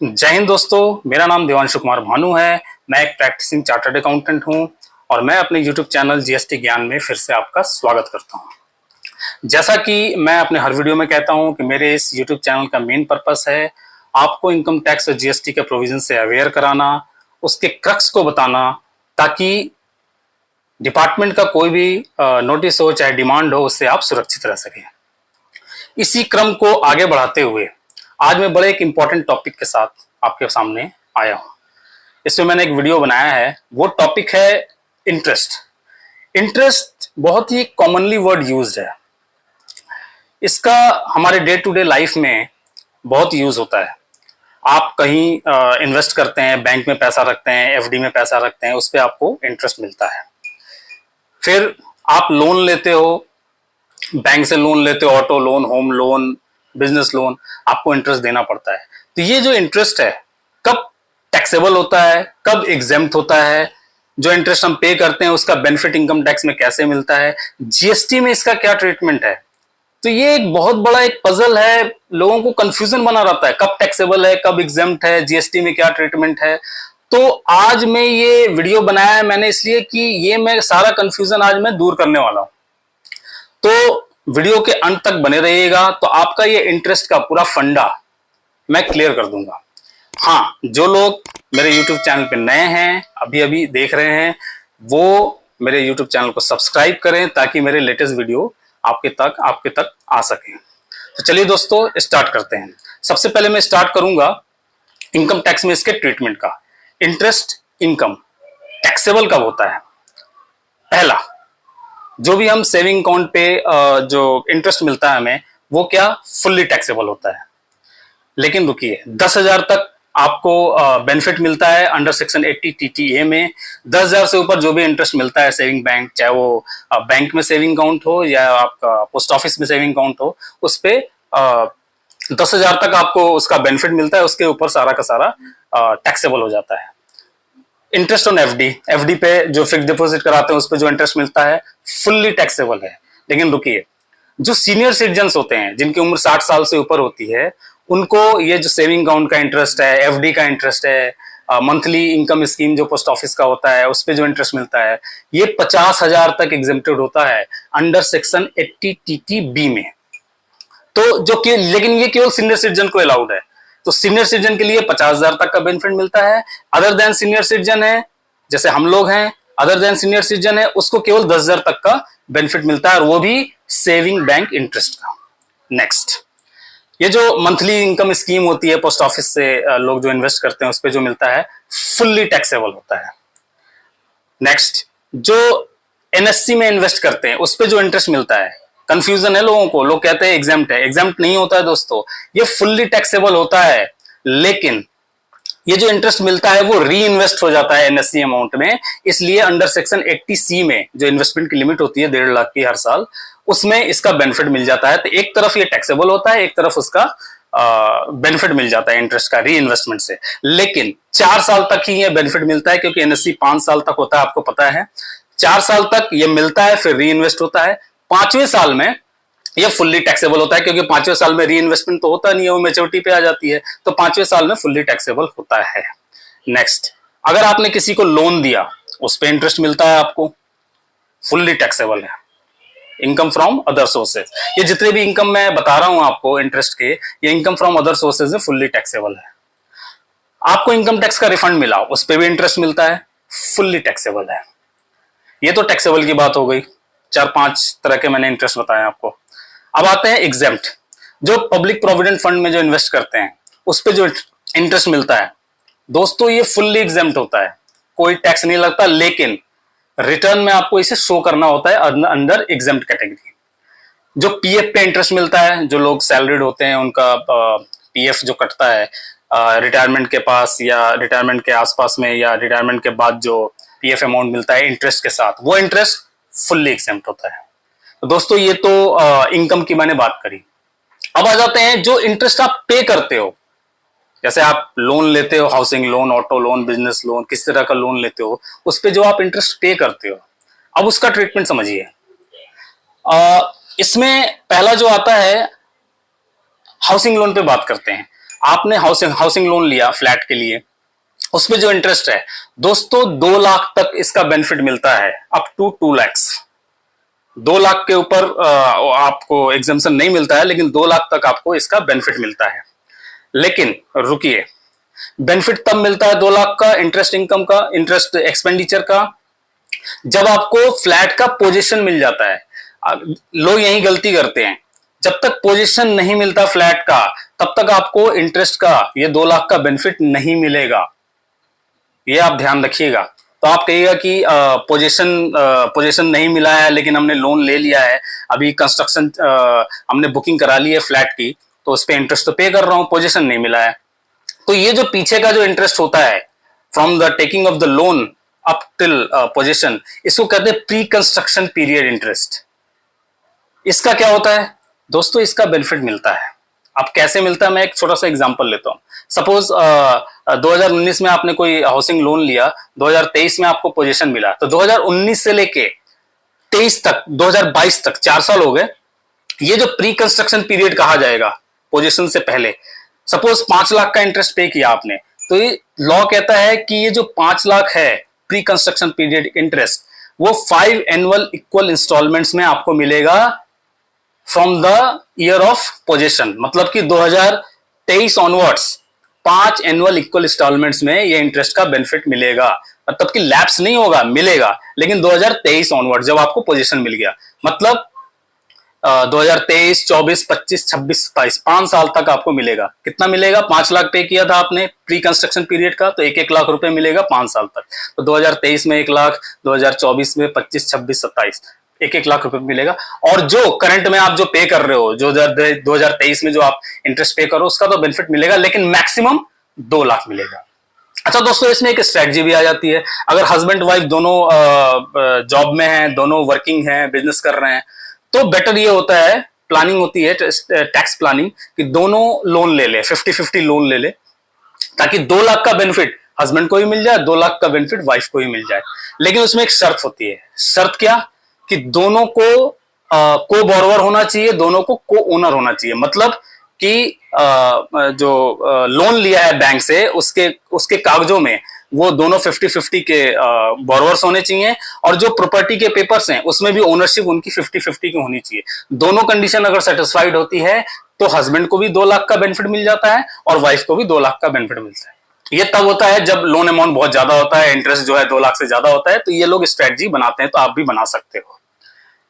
जय हिंद दोस्तों, मेरा नाम देवांशु कुमार भानु है। मैं एक प्रैक्टिसिंग चार्टर्ड अकाउंटेंट हूं और मैं अपने यूट्यूब चैनल जीएसटी ज्ञान में फिर से आपका स्वागत करता हूं। जैसा कि मैं अपने हर वीडियो में कहता हूं कि मेरे इस यूट्यूब चैनल का मेन पर्पस है आपको इनकम टैक्स और जीएसटी के प्रोविजन से अवेयर कराना, उसके क्रक्स को बताना, ताकि डिपार्टमेंट का कोई भी नोटिस हो चाहे डिमांड हो उससे आप सुरक्षित रह सकें। इसी क्रम को आगे बढ़ाते हुए आज मैं बड़े एक इंपॉर्टेंट टॉपिक के साथ आपके सामने आया हूं। इसमें मैंने एक वीडियो बनाया है, वो टॉपिक है इंटरेस्ट। इंटरेस्ट बहुत ही कॉमनली वर्ड यूज्ड है। इसका हमारे डे टू डे लाइफ में बहुत यूज होता है। आप कहीं इन्वेस्ट करते हैं, बैंक में पैसा रखते हैं, एफडी में पैसा रखते हैं, उस पर आपको इंटरेस्ट मिलता है। फिर आप लोन लेते हो, बैंक से लोन लेते हो, auto loan, home loan, business loan, आपको इंटरेस्ट देना पड़ता है। तो ये जो इंटरेस्ट है कब टैक्सेबल होता है, कब एग्जेम्प्ट होता है, जो इंटरेस्ट हम पे करते हैं उसका बेनिफिट इनकम टैक्स में कैसे मिलता है, जीएसटी में इसका क्या ट्रीटमेंट है, तो ये एक बहुत बड़ा एक पजल है। लोगों को कंफ्यूजन बना रहता है कब टैक्सेबल है, कब एग्जेम्प्ट है, जीएसटी में क्या ट्रीटमेंट है। तो आज मैं ये वीडियो बनाया है मैंने इसलिए कि ये मैं सारा कंफ्यूजन आज मैं दूर करने वाला हूं। तो वीडियो के अंत तक बने रहिएगा, तो आपका ये इंटरेस्ट का पूरा फंडा मैं क्लियर कर दूंगा। हाँ, जो लोग मेरे YouTube चैनल पे नए हैं, अभी अभी देख रहे हैं, वो मेरे YouTube चैनल को सब्सक्राइब करें ताकि मेरे लेटेस्ट वीडियो आपके तक आ सके। तो चलिए दोस्तों, स्टार्ट करते हैं। सबसे पहले मैं स्टार्ट करूंगा इनकम टैक्स में इसके ट्रीटमेंट का। इंटरेस्ट इनकम टैक्सेबल कब होता है? पहला, जो भी हम सेविंग अकाउंट पे जो इंटरेस्ट मिलता है हमें, वो क्या फुल्ली टैक्सेबल होता है। लेकिन रुकिए, 10,000 तक आपको बेनिफिट मिलता है अंडर सेक्शन 80 टीटीए में। 10,000 से ऊपर जो भी इंटरेस्ट मिलता है सेविंग बैंक, चाहे वो बैंक में सेविंग अकाउंट हो या आपका पोस्ट ऑफिस में सेविंग अकाउंट हो, उस पे 10,000 तक आपको उसका बेनिफिट मिलता है। उसके ऊपर सारा का सारा टैक्सेबल हो जाता है। इंटरेस्ट ऑन एफडी पे जो फिक्स डिपॉजिट कराते हैं उस पे जो इंटरेस्ट मिलता है फुल्ली टैक्सेबल है। लेकिन रुकिए, जो सीनियर सिटीजन्स होते हैं जिनकी उम्र 60 साल से ऊपर होती है, उनको ये जो सेविंग अकाउंट का इंटरेस्ट है, एफडी का इंटरेस्ट है, मंथली इनकम स्कीम जो पोस्ट ऑफिस का होता है उस पे जो इंटरेस्ट मिलता है, ये 50,000 तक एग्जेम्प्टेड होता है अंडर सेक्शन 80 टीटीबी में। तो लेकिन ये केवल सीनियर सिटीजन को अलाउड है। तो सीनियर सिटीजन के लिए 50,000 तक का बेनिफिट मिलता है। अदर देन सीनियर सिटीजन है, जैसे हम लोग हैं, अदर देन सीनियर सिटीजन है, उसको केवल 10,000 तक का बेनिफिट मिलता है, और वो भी सेविंग बैंक इंटरेस्ट का। नेक्स्ट, ये जो मंथली इनकम स्कीम होती है पोस्ट ऑफिस से लोग जो इन्वेस्ट करते हैं उस पर जो मिलता है फुल्ली टैक्सेबल होता है। नेक्स्ट, जो एनएससी में इन्वेस्ट करते हैं उस पर जो इंटरेस्ट मिलता है, कंफ्यूजन है लोगों को, लोग कहते हैं एग्जाम्प्ट है। एग्जाम्प्ट नहीं होता है दोस्तों, ये फुल्ली टैक्सेबल होता है। लेकिन ये जो इंटरेस्ट मिलता है वो री इन्वेस्ट हो जाता है एनएससी अमाउंट में, इसलिए अंडर सेक्शन 80C में जो इन्वेस्टमेंट की लिमिट होती है 1.5 लाख की हर साल, उसमें इसका बेनिफिट मिल जाता है। तो एक तरफ ये टैक्सेबल होता है, एक तरफ उसका बेनिफिट मिल जाता है इंटरेस्ट का री इन्वेस्टमेंट से। लेकिन 4 साल तक ही ये बेनिफिट मिलता है, क्योंकि एनएससी 5 साल तक होता है, आपको पता है। 4 साल तक ये मिलता है, फिर री इन्वेस्ट होता है। 5वें साल में ये फुल्ली टैक्सेबल होता है, क्योंकि 5वें साल में री इन्वेस्टमेंट तो होता नहीं है, वो मैच्योरिटी पे आ जाती है। तो 5वें साल में फुल्ली टैक्सेबल होता है। नेक्स्ट, अगर आपने किसी को लोन दिया उस पर इंटरेस्ट मिलता है आपको, फुल्ली टैक्सेबल है। इनकम फ्रॉम अदर सोर्सेज, ये जितने भी इनकम मैं बता रहा हूं आपको इंटरेस्ट के, ये इनकम फ्रॉम अदर सोर्सेज है, फुल्ली टैक्सेबल है। आपको इनकम टैक्स का रिफंड मिला, उस पर भी इंटरेस्ट मिलता है, फुल्ली टैक्सेबल है। ये तो टैक्सेबल की बात हो गई। 4-5 तरह के मैंने इंटरेस्ट बताए आपको। अब आते हैं एग्जेम्प्ट। जो पब्लिक प्रोविडेंट फंड में जो इन्वेस्ट करते हैं उस पर जो इंटरेस्ट मिलता है दोस्तों, ये फुल्ली एग्जेम्प्ट होता है, कोई टैक्स नहीं लगता। लेकिन रिटर्न में आपको इसे शो करना होता है अंडर एग्जेम्प्ट कैटेगरी। जो पीएफ पे इंटरेस्ट मिलता है, जो लोग सैलरीड होते हैं उनका पीएफ जो कटता है रिटायरमेंट के पास या रिटायरमेंट के आसपास में या रिटायरमेंट के बाद जो पीएफ अमाउंट मिलता है इंटरेस्ट के साथ, वो इंटरेस्ट फुल्ली एग्जेम्प्ट होता है। तो दोस्तों, ये तो इनकम की मैंने बात करी। अब आ जाते हैं जो इंटरेस्ट आप पे करते हो। जैसे आप लोन लेते हो, housing loan, auto loan, business loan, किस तरह का लोन लेते हो, उस पे जो आप इंटरेस्ट पे करते हो, अब उसका ट्रीटमेंट समझिए। इसमें पहला जो आता है, हाउसिंग लोन पे बात करते हैं। आपने हाउसिंग लोन लिया फ्लैट के लिए, उस पे जो इंटरेस्ट है दोस्तों 2 लाख तक इसका बेनिफिट मिलता है, अप टू 2 लाख। 2 लाख के ऊपर आपको एग्जाम्पशन नहीं मिलता है, लेकिन 2 लाख तक आपको इसका बेनिफिट मिलता है। लेकिन रुकिए, बेनिफिट तब मिलता है 2 लाख का इंटरेस्ट इनकम का, इंटरेस्ट एक्सपेंडिचर का, जब आपको फ्लैट का पोजीशन मिल जाता है। लोग यही गलती करते हैं, जब तक पोजीशन नहीं मिलता फ्लैट का तब तक आपको इंटरेस्ट का ये 2 लाख का बेनिफिट नहीं मिलेगा, ये आप ध्यान रखिएगा। तो आप कहिएगा कि पोजीशन नहीं मिला है लेकिन हमने लोन ले लिया है, अभी कंस्ट्रक्शन हमने बुकिंग करा ली है फ्लैट की, तो उस पर इंटरेस्ट तो पे कर रहा हूं, पोजीशन नहीं मिला है। तो ये जो पीछे का जो इंटरेस्ट होता है from the taking of the loan up till position, इसको कहते हैं प्री कंस्ट्रक्शन पीरियड इंटरेस्ट। इसका क्या होता है दोस्तों, इसका बेनिफिट मिलता है। अब कैसे मिलता है, मैं एक छोटा सा एग्जांपल लेता हूं। सपोज 2019 में आपने कोई हाउसिंग लोन लिया, 2023 में आपको पोजीशन मिला, तो 2019 से लेके 23 तक, 2022 तक 4 साल हो गए। ये जो प्री कंस्ट्रक्शन पीरियड कहा जाएगा पोजीशन से पहले, सपोज 5 लाख का इंटरेस्ट पे किया आपने, तो ये लॉ कहता है कि ये जो 5 लाख है प्री कंस्ट्रक्शन पीरियड इंटरेस्ट, वो 5 एनुअल इक्वल इंस्टॉलमेंट्स में आपको मिलेगा from the year of position. मतलब कि 2023 ऑनवर्ड्स 5 एनुअल इक्वल इंस्टॉलमेंट्स में ये इंटरेस्ट का बेनिफिट मिलेगा। मतलब कि लैप्स नहीं होगा, मिलेगा, लेकिन 2023 ऑनवर्ड जब आपको पोजीशन मिल गया, मतलब 2023, 24, 25, 26, 27 5 साल तक आपको मिलेगा। कितना मिलेगा, 5 लाख पे किया था आपने प्री कंस्ट्रक्शन पीरियड का, तो 1-1 लाख रुपए मिलेगा 5 साल तक। तो 2023 में 1 लाख, 2024 में 25, 26, 27 1-1 लाख रुपए मिलेगा। और जो करंट में आप जो पे कर रहे हो, जो 2023 में जो आप इंटरेस्ट पे करो, उसका तो बेनिफिट मिलेगा, लेकिन मैक्सिमम 2 लाख मिलेगा। अच्छा दोस्तों, इसमें एक स्ट्रेटजी भी आ जाती है। अगर हस्बैंड वाइफ दोनों जॉब में हैं, दोनों वर्किंग हैं, बिजनेस कर रहे हैं, तो बेटर ये होता है, प्लानिंग होती है टैक्स प्लानिंग, कि दोनों लोन ले ले, 50-50 लोन ले ले, ताकि 2 लाख का बेनिफिट हस्बैंड को भी मिल जाए, 2 लाख का बेनिफिट वाइफ को भी मिल जाए। लेकिन उसमें एक शर्त होती है। शर्त क्या, कि दोनों को को बोरोवर होना चाहिए, दोनों को को ओनर होना चाहिए। मतलब कि जो लोन लिया है बैंक से, उसके कागजों में वो दोनों 50-50 के बोरोवर्स होने चाहिए, और जो प्रॉपर्टी के पेपर्स हैं उसमें भी ओनरशिप उनकी 50-50 की होनी चाहिए। दोनों कंडीशन अगर सेटिस्फाइड होती है तो हस्बैंड को भी 2 लाख का बेनिफिट मिल जाता है और वाइफ को भी 2 लाख का बेनिफिट मिलता है। ये तब होता है जब लोन अमाउंट बहुत ज्यादा होता है, इंटरेस्ट जो है 2 लाख से ज्यादा होता है, तो ये लोग स्ट्रेटजी बनाते हैं, तो आप भी बना सकते हो।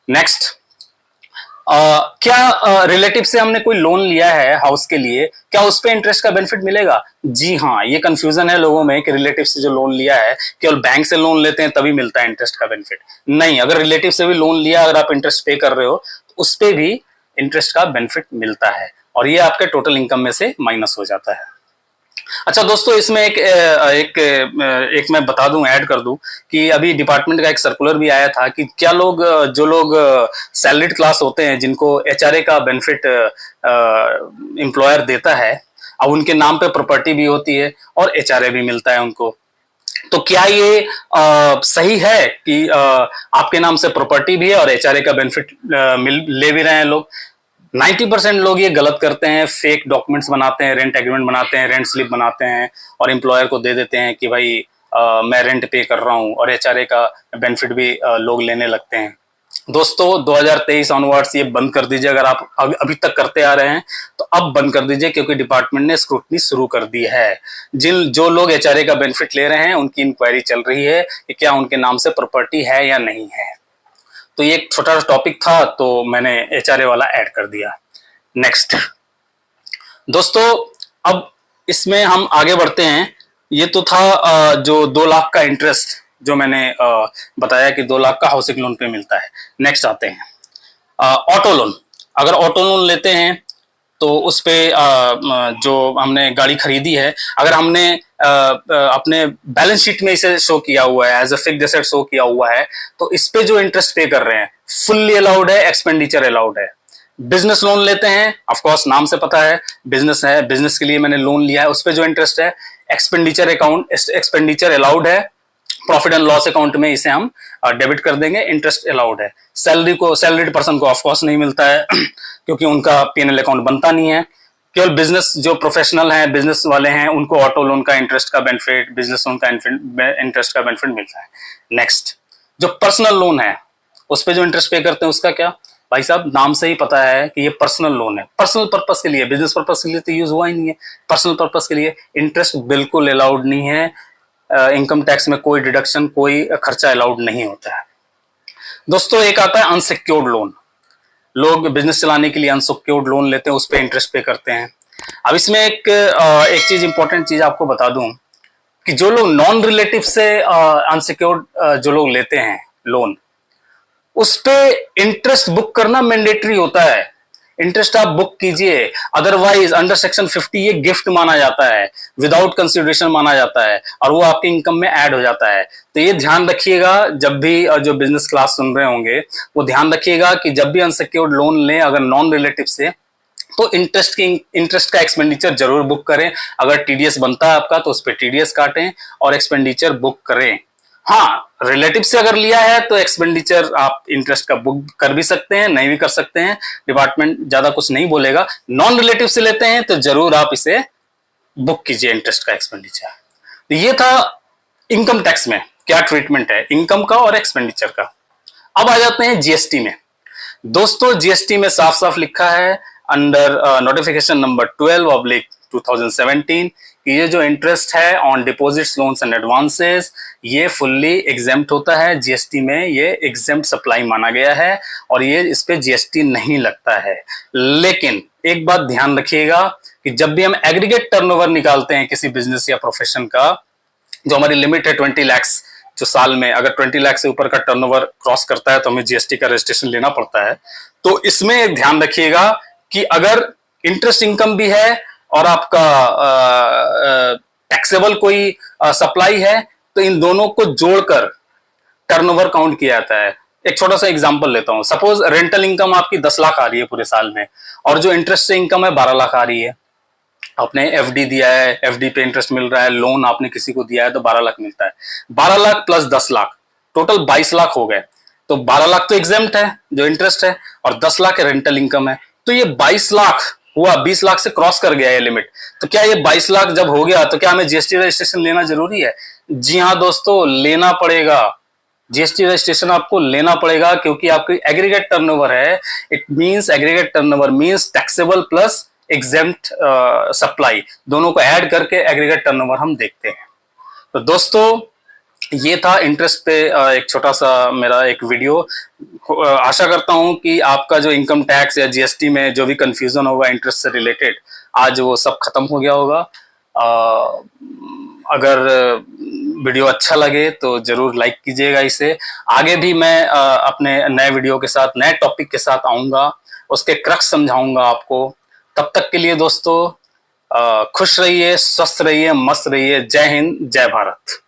नेक्स्ट, क्या रिलेटिव से हमने कोई लोन लिया है हाउस के लिए, क्या उस पे इंटरेस्ट का बेनिफिट मिलेगा? जी हाँ, ये कंफ्यूजन है लोगों में कि रिलेटिव से जो लोन लिया है केवल बैंक से लोन लेते हैं तभी मिलता है इंटरेस्ट का बेनिफिट। नहीं, अगर रिलेटिव से भी लोन लिया, अगर आप इंटरेस्ट पे कर रहे हो तो उस पे भी इंटरेस्ट का बेनिफिट मिलता है, और ये आपके टोटल इनकम में से माइनस हो जाता है। अच्छा दोस्तों, इसमें एक मैं बता दूं, ऐड कर दूं कि अभी डिपार्टमेंट का एक सर्कुलर भी आया था कि क्या लोग, जो लोग सैलरीड क्लास होते हैं, जिनको एचआरए का बेनिफिट एम्प्लॉयर देता है, अब उनके नाम पे प्रॉपर्टी भी होती है और एचआरए भी मिलता है उनको, तो क्या ये सही है कि आपके नाम से प्रॉपर्टी भी है और एचआरए का बेनिफिट ले भी रहे हैं लोग? 90% लोग ये गलत करते हैं, फेक डॉक्यूमेंट्स बनाते हैं, रेंट एग्रीमेंट बनाते हैं, रेंट स्लिप बनाते हैं और एम्प्लॉयर को दे देते हैं कि भाई मैं रेंट पे कर रहा हूं, और एचआरए का बेनिफिट भी लोग लेने लगते हैं। दोस्तों 2023 ऑनवर्ड्स ये बंद कर दीजिए। अगर आप अभी तक करते आ रहे हैं तो अब बंद कर दीजिए, क्योंकि डिपार्टमेंट ने स्क्रूटनी शुरू कर दी है। जो लोग एचआरए का बेनिफिट ले रहे हैं उनकी इंक्वायरी चल रही है कि क्या उनके नाम से प्रॉपर्टी है या नहीं है। तो ये एक छोटा सा टॉपिक था, तो मैंने एचआरए वाला ऐड कर दिया। नेक्स्ट दोस्तों, अब इसमें हम आगे बढ़ते हैं। ये तो था जो 2 लाख का इंटरेस्ट जो मैंने बताया कि 2 लाख का हाउसिंग लोन पे मिलता है। नेक्स्ट आते हैं ऑटो लोन। अगर ऑटो लोन लेते हैं तो उस पे जो हमने गाड़ी खरीदी है, अगर हमने अपने बैलेंस शीट में इसे शो किया हुआ है, as a fixed asset show किया हुआ है, तो इस पे जो इंटरेस्ट पे कर रहे हैं फुल्ली अलाउड है, एक्सपेंडिचर अलाउड है। बिजनेस लोन लेते हैं, ऑफ कोर्स नाम से पता है बिजनेस है, बिजनेस के लिए मैंने लोन लिया है, उस पे जो इंटरेस्ट है एक्सपेंडिचर अलाउड है, प्रॉफिट एंड लॉस अकाउंट में इसे हम डेबिट कर देंगे, इंटरेस्ट अलाउड है। सैलरीड पर्सन को ऑफ कोर्स नहीं मिलता है क्योंकि उनका पीएनएल अकाउंट बनता नहीं है। केवल बिजनेस जो प्रोफेशनल हैं, बिजनेस वाले हैं, उनको ऑटो लोन का इंटरेस्ट का बेनिफिट, बिजनेस लोन का इंटरेस्ट का बेनिफिट मिलता है। नेक्स्ट, जो पर्सनल लोन है उस पे जो इंटरेस्ट पे करते हैं उसका क्या? भाई साहब नाम से ही पता है कि ये पर्सनल लोन है, पर्सनल पर्पस के लिए, बिजनेस पर्पस के लिए तो यूज हुआ ही नहीं है। पर्सनल पर्पस के लिए इंटरेस्ट बिल्कुल अलाउड नहीं है। इनकम टैक्स में कोई डिडक्शन, कोई खर्चा अलाउड नहीं होता है। दोस्तों एक आता है अनसिक्योर्ड लोन। लोग बिजनेस चलाने के लिए अनसिक्योर्ड लोन लेते हैं, उस पर इंटरेस्ट पे करते हैं। अब इसमें एक चीज, इंपॉर्टेंट चीज आपको बता दूं कि जो लोग नॉन रिलेटिव से अनसिक्योर्ड जो लोग लेते हैं लोन, उस पे इंटरेस्ट बुक करना मैंडेटरी होता है। इंटरेस्ट आप बुक कीजिए, अदरवाइज अंडर सेक्शन 50 ये गिफ्ट माना जाता है, विदाउट कंसिडरेशन माना जाता है, और वो आपके इनकम में ऐड हो जाता है। तो ये ध्यान रखिएगा, जब भी जो बिजनेस क्लास सुन रहे होंगे वो ध्यान रखिएगा कि जब भी अनसिक्योर्ड लोन लें अगर नॉन रिलेटिव से, तो इंटरेस्ट का एक्सपेंडिचर जरूर बुक करें। अगर टीडीएस बनता है आपका तो उस पर टीडीएस काटें और एक्सपेंडिचर बुक करें। हाँ, रिलेटिव से अगर लिया है तो एक्सपेंडिचर आप इंटरेस्ट का बुक कर भी सकते हैं, नहीं भी कर सकते हैं, डिपार्टमेंट ज्यादा कुछ नहीं बोलेगा। नॉन रिलेटिव से लेते हैं तो जरूर आप इसे बुक कीजिए इंटरेस्ट का एक्सपेंडिचर। तो ये था इनकम टैक्स में क्या ट्रीटमेंट है इनकम का और एक्सपेंडिचर का। अब आ जाते हैं जीएसटी में। दोस्तों जीएसटी में साफ साफ लिखा है अंडर नोटिफिकेशन नंबर 12/2017 कि ये जो इंटरेस्ट है on deposits, loans and advances, ये फुल्ली एग्जेम्प्ट होता है। जीएसटी में ये एग्जेम्प्ट सप्लाई माना गया है और ये इस पे जीएसटी नहीं लगता है। लेकिन एक बात ध्यान रखिएगा कि जब भी हम एग्रीगेट टर्नओवर निकालते हैं किसी बिजनेस या प्रोफेशन का, जो हमारी लिमिट है 20 लाख, जो साल में अगर 20 लाख से ऊपर का टर्नओवर क्रॉस करता है तो हमें जीएसटी का रजिस्ट्रेशन लेना पड़ता है। तो इसमें ध्यान रखिएगा कि अगर इंटरेस्ट इनकम भी है और आपका टैक्सेबल कोई सप्लाई है तो इन दोनों को जोड़कर टर्नओवर काउंट किया जाता है। एक छोटा सा एग्जांपल लेता हूं, सपोज रेंटल इनकम आपकी 10 लाख आ रही है पूरे साल में और जो इंटरेस्ट से इनकम है 12 लाख आ रही है। आपने एफडी दिया है, एफडी पे इंटरेस्ट मिल रहा है, लोन आपने किसी को दिया है तो 12 लाख मिलता है। 12 लाख प्लस 10 लाख टोटल 22 लाख हो गए। तो 12 लाख तो एग्जेम्प्ट है जो इंटरेस्ट है और 10 लाख रेंटल इनकम है। तो ये 22 लाख हुआ, 20 लाख से क्रॉस कर गया ये लिमिट। तो क्या ये 22 लाख जब हो गया तो क्या हमें जीएसटी रजिस्ट्रेशन लेना जरूरी है? जी हाँ दोस्तों, लेना पड़ेगा। जीएसटी रजिस्ट्रेशन आपको लेना पड़ेगा क्योंकि आपकी एग्रीगेट टर्नओवर है। It means aggregate turnover means taxable plus exempt supply, दोनों को ऐड करके एग्रीगेट टर्नओवर हम देखते हैं। तो दोस्तों ये था इंटरेस्ट पे एक छोटा सा मेरा एक वीडियो। आशा करता हूं कि आपका जो इनकम टैक्स या जीएसटी में जो भी कंफ्यूजन होगा इंटरेस्ट से रिलेटेड, आज वो सब खत्म हो गया होगा। अगर वीडियो अच्छा लगे तो जरूर लाइक कीजिएगा इसे। आगे भी मैं अपने नए वीडियो के साथ, नए टॉपिक के साथ आऊंगा, उसके क्रक्स समझाऊंगा आपको। तब तक के लिए दोस्तों खुश रहिए, स्वस्थ रहिए, मस्त रहिए। जय हिंद, जय भारत।